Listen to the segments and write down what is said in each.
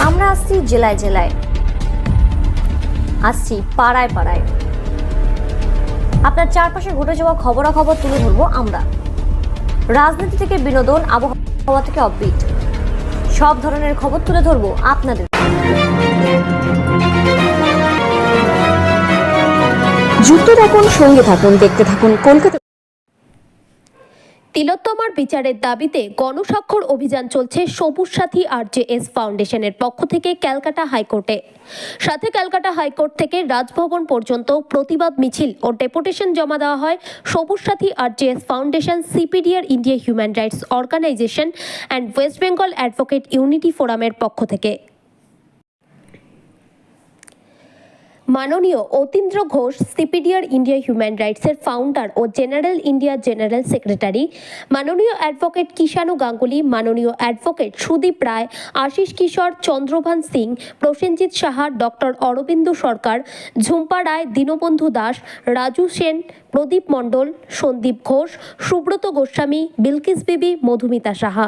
আমরা আসছি জেলায় জেলায়, আসছি পাড়ায় পাড়ায়। আপনার চারপাশে ঘটে যাওয়া খবরাখবর তুলে ধরবো আমরা। রাজনীতি থেকে বিনোদন, আবহাওয়া থেকে অফবিট, সব ধরনের খবর তুলে ধরবো আপনাদের। যুক্ত থাকুন, সঙ্গে থাকুন, দেখতে থাকুন কলকাতা। তিলোত্তমার বিচারের দাবিতে গণস্বাক্ষর অভিযান চলছে সবুজ সাথী RJS ফাউন্ডেশনের পক্ষ থেকে ক্যালকাটা হাইকোর্টে। সাথে ক্যালকাটা হাইকোর্ট থেকে রাজভবন পর্যন্ত প্রতিবাদ মিছিল ও ডেপুটেশন জমা দেওয়া হয় Sabuj Sathi RJS foundation, CPDR India human rights organization and West Bengal advocate unity ফোরামের পক্ষ থেকে। মাননীয় Atindra Ghosh, CPDR India human রাইটসের ফাউন্ডার ও জেনারেল ইন্ডিয়া জেনারেল সেক্রেটারি, মাননীয় অ্যাডভোকেট কিষাণু গাঙ্গুলি, মাননীয় advocate Sudip Roy, Ashis Kishore, Chandrabhan Singh, Prosenjit Saha, doctor Arabinda Sarkar, Jhumpa Roy, Dinabandhu Das, Raju Sen, Pradip Mondal, Sandip Ghosh, Subrata Goswami, Bilkis Bibi, Madhumita Saha.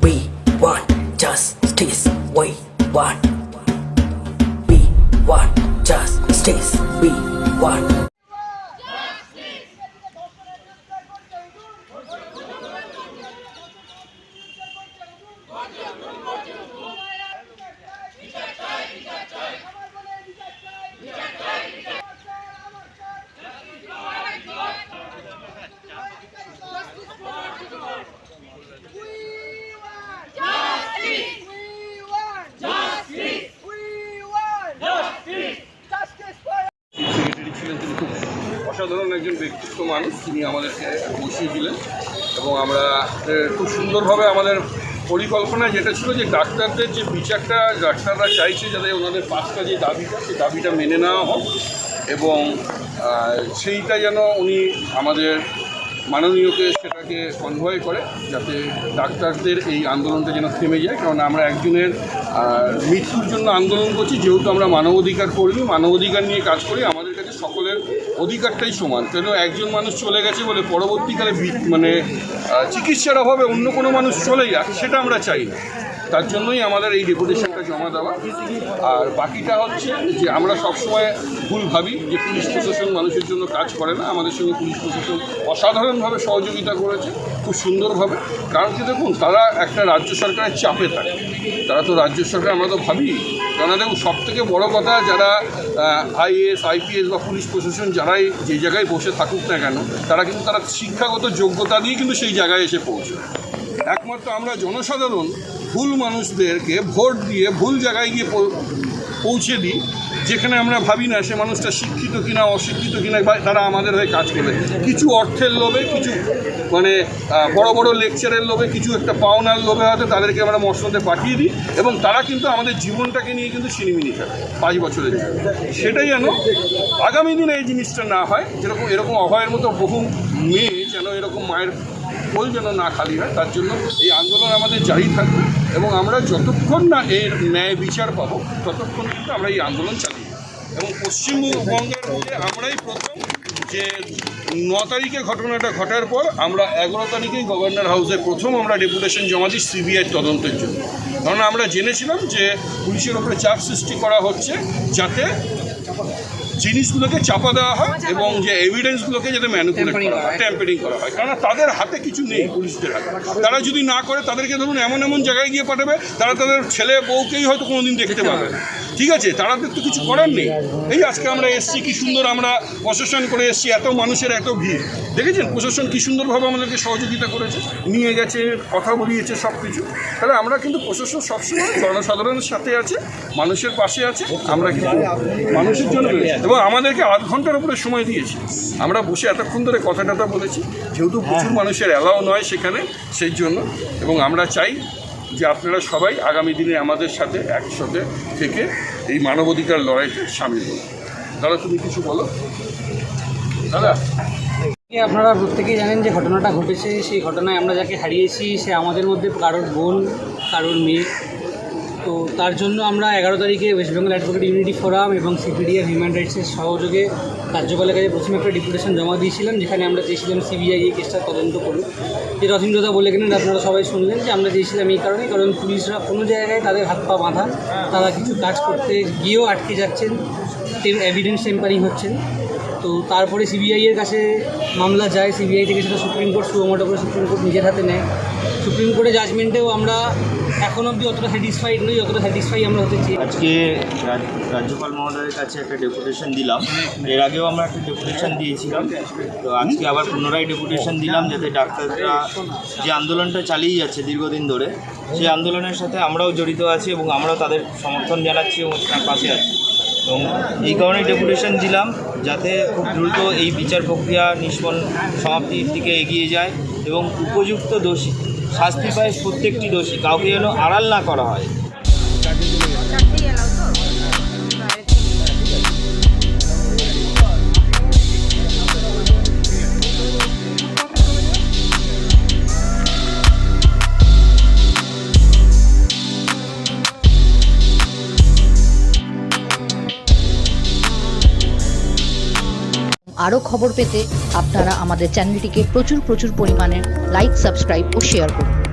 We want justice. We want justice. We want justice. We want. অসাধারণ একজন ব্যক্তিত্ব মানুষ, তিনি আমাদেরকে বসিয়েছিলেন এবং আমরা খুব সুন্দরভাবে আমাদের পরিকল্পনা যেটা ছিল যে ডাক্তারদের যে বিচারটা ডাক্তাররা চাইছে যাতে ওনাদের পাঁচটা যে দাবিটা সেই দাবিটা মেনে নেওয়া হোক এবং সেইটা যেন উনি আমাদের মাননীয়কে সেটাকে কনভয় করে যাতে ডাক্তারদের এই আন্দোলনটা যেন থেমে যায়। কারণ আমরা একজনের মৃত্যুর জন্য আন্দোলন করছি, যেহেতু আমরা মানবাধিকার কর্মী, মানবাধিকার নিয়ে কাজ করি, আমাদের কাছে সকলের অধিকারটাই সমান। কেন একজন মানুষ চলে গেছে বলে পরবর্তীকালে মানে চিকিৎসার অভাবে অন্য কোনো মানুষ চলে যাক সেটা আমরা চাই না। তার জন্যই আমাদের এই ডেপুটেশনটা জমা দেওয়া। আর বাকিটা হচ্ছে যে আমরা সবসময় ভুল ভাবি যে পুলিশ প্রশাসন মানুষের জন্য কাজ করে না। আমাদের সঙ্গে পুলিশ প্রশাসন অসাধারণভাবে সহযোগিতা করেছে, খুব সুন্দরভাবে। কারণ কি দেখুন, তারা একটা রাজ্য সরকারের চাপে থাকে, তারা তো রাজ্য সরকার, আমরা তো ভাবি। কেননা দেখুন, সবথেকে বড় কথা, যারা IAS IPS বা পুলিশ প্রশাসন যারাই যে জায়গায় বসে থাকুক না কেন, তারা কিন্তু তারা শিক্ষাগত যোগ্যতা দিয়ে কিন্তু সেই জায়গায় এসে পৌঁছায়। একমাত্র আমরা জনসাধারণ ভুল মানুষদেরকে ভোট দিয়ে ভুল জায়গায় গিয়ে পৌঁছে দিই, যেখানে আমরা ভাবি না সে মানুষটা শিক্ষিত কিনা অশিক্ষিত কিনা, বা তারা আমাদের হয়ে কাজ করবে কিছু অর্থের লোভে, কিছু মানে বড় বড় লেকচারের লোভে, কিছু একটা পাওনার লোভে হয়তো তাদেরকে আমরা মসনদে পাঠিয়ে দিই এবং তারা কিন্তু আমাদের জীবনটাকে নিয়ে কিন্তু ছিনিমিনি থাকে 5 বছরের জন্য। সেটাই যেন আগামী দিনে এই জিনিসটা না হয়, যেরকম এরকম অভয়ের মতো বহু মেয়ে যেন এরকম মায়ের কোল যেন না খালি হয়, তার জন্য এই আন্দোলন আমাদের জারি থাকবে এবং আমরা যতক্ষণ না এর ন্যায় বিচার পাবো ততক্ষণ কিন্তু আমরা এই আন্দোলন চালিয়ে। এবং পশ্চিমবঙ্গের মধ্যে আমরাই প্রথম যে 9 তারিখে ঘটনাটা ঘটার পর আমরা 11 তারিখেই গভর্নর হাউসে প্রথম আমরা ডেপুটেশন জমা দিই CBI তদন্তের জন্য। কারণ আমরা জেনেছিলাম যে পুলিশের ওপরে চাপ সৃষ্টি করা হচ্ছে যাতে জিনিসগুলোকে চাপা দেওয়া হয় এবং যে এভিডেন্সগুলোকে যাতে ম্যানিপুলেট করা হয়, ট্যাম্পারিং করা হয়। কারণ তাদের হাতে কিছু নেই, পুলিশদের হাতে। তারা যদি না করে তাদেরকে ধরুন এমন এমন জায়গায় গিয়ে পাঠাবে, তারা তাদের ছেলে বউকেই হয়তো কোনোদিন দেখতে পাবে না। ঠিক আছে, তাদের তো কিছু করার নেই। এই আজকে আমরা এসছি, কি সুন্দর আমরা প্রশাসন করে এসছি, এত মানুষের এত ভিড় দেখেছেন, প্রশাসন কি সুন্দরভাবে আমাদেরকে সহযোগিতা করেছে, নিয়ে গেছে, কথা বলিয়েছে সব কিছু। তাহলে আমরা কিন্তু প্রশাসন সবসময় জনসাধারণের সাথে আছে, মানুষের পাশে আছে। আমরা কিন্তু মানুষের জন্য এবং আমাদেরকে আধ ঘন্টার উপরে সময় দিয়েছি। আমরা বসে এতক্ষণ ধরে কথা টথা বলেছি, যেহেতু প্রচুর মানুষের অ্যালাও নয় সেখানে, সেই জন্য। এবং আমরা চাই যে আপনারা সবাই আগামী দিনে আমাদের সাথে একসাথে থেকে এই মানবাধিকার লড়াইতে সামিল হন। দাদা, তুমি কিছু বলো। দাদা, আপনারা প্রত্যেকেই জানেন যে ঘটনাটা ঘটেছে, সেই ঘটনায় আমরা যাকে হারিয়েছি সে আমাদের মধ্যে কারোর বোন, কারোর মেয়ে। তো তার জন্য আমরা 11 তারিখে West Bengal advocate unity forum এবং সিপিডিআর হিউম্যান রাইটসের সহযোগে রাজ্যপালের কাছে প্রথমে একটা ডেপুটেশন জমা দিয়েছিলাম, যেখানে আমরা চেয়েছিলাম সিবিআই এই কেসটা তদন্ত করুক। যে রথীন্দ্রদা বলে গেলেন, আপনারা সবাই শুনলেন, যে আমরা চেয়েছিলাম এই কারণে, কারণ পুলিশরা কোনো জায়গায় তাদের হাত পা বাঁধা, তারা কিছু কাজ করতে গিয়েও আটকে যাচ্ছেন, এভিডেন্স টেম্পারিং হচ্ছেন। তো তারপরে সিবিআইয়ের কাছে মামলা যায়, সিবিআই থেকে সেটা সুপ্রিম কোর্ট সুমোটো করে সুপ্রিম কোর্ট নিজের হাতে নেয়। সুপ্রিম কোর্টের জাজমেন্টেও আমরা এখন অবধি অতটা স্যাটিসফাইড নই, যতটা স্যাটিসফাই আমরা হতে চাই। আজকে রাজ্যপাল মহোদয়ের কাছে একটা ডেপুটেশন দিলাম। এর আগেও আমরা একটা ডেপুটেশন দিয়েছিলাম, তো আজকে আবার পুনরায় ডেপুটেশন দিলাম, যাতে ডাক্তাররা যে আন্দোলনটা চালিয়ে যাচ্ছে দীর্ঘদিন ধরে, সেই আন্দোলনের সাথে আমরাও জড়িত আছি এবং আমরাও তাদের সমর্থন জানাচ্ছি এবং তার পাশে আছি। এবং এই কারণে ডেপুটেশন দিলাম, যাতে খুব দ্রুত এই বিচার প্রক্রিয়া সমাপ্তির দিকে এগিয়ে যায় এবং উপযুক্ত দোষী শাস্তি পায় প্রত্যেকটি দোষী, কাউকে যেন আড়াল না করা হয়। আরও খবর পেতে আপনারা আমাদের চ্যানেলটিকে প্রচুর পরিমাণে লাইক, সাবস্ক্রাইব ও শেয়ার করুন।